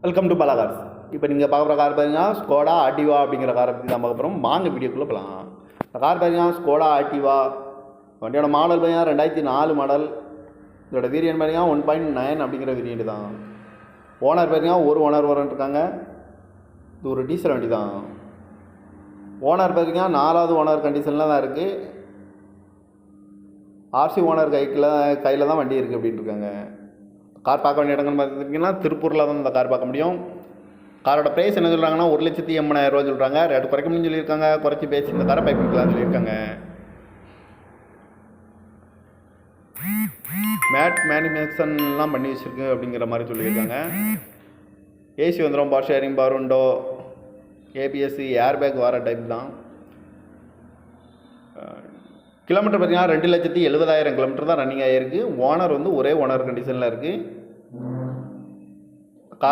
Welcome to பலா cars. இப்போ நீங்கள் பார்க்குற கார் பார்த்தீங்கன்னா ஸ்கோடா ஆக்டிவா அப்படிங்கிற காரை பற்றி தான் பார்க்க போகிறோம். வாங்க வீடியோக்குள்ளே போகலாம். இந்த கார் பார்த்தீங்கன்னா ஸ்கோடா ஆக்டிவா. வண்டியோட மாடல் பார்த்தீங்கன்னா 2004 மாடல். இதோட வேரியன்ட் பார்த்தீங்கன்னா 1.9 அப்படிங்கிற வேரியன்ட் தான். ஓனர் பார்த்தீங்கன்னா ஒரு ஓனர் வரன்ட்ருக்காங்க. இது ஒரு டீசல் வண்டி தான். ஓனர் பார்த்தீங்கன்னா 4வது ஓனர் கண்டிஷனில் தான் இருக்குது. ஆர்சி ஓனர் கையில் தான் வண்டி இருக்குது அப்படின்ட்டு இருக்காங்க. கார் பார்க்க வேண்டிய இடங்கள்னு பார்த்துட்டிங்கன்னா திருப்பூரில் தான் இந்த கார் பார்க்க முடியும். காரோட ப்ரைஸ் என்ன சொல்கிறாங்கன்னா 1,80,000 சொல்கிறாங்க. ரேட்டு குறைக்க முடியும்னு சொல்லியிருக்காங்க. குறைச்சி பேசி இந்த காரை பை பண்ணிக்கலாம்னு சொல்லியிருக்காங்க. மேட் மேனுஃபேக்சர்லாம் பண்ணி வச்சுருக்கு அப்படிங்கிற மாதிரி சொல்லியிருக்காங்க. ஏசி வந்துடும், power sharing, power window, ABSC, air bag வர டைப் தான். கிலோமீட்டர் பார்த்தீங்கன்னா 2,70,000 கிலோமீட்டர் தான் ரன்னிங் ஆகிருக்கு. ஓனர் வந்து ஒரே ஓனர் கண்டிஷனில் இருக்குது.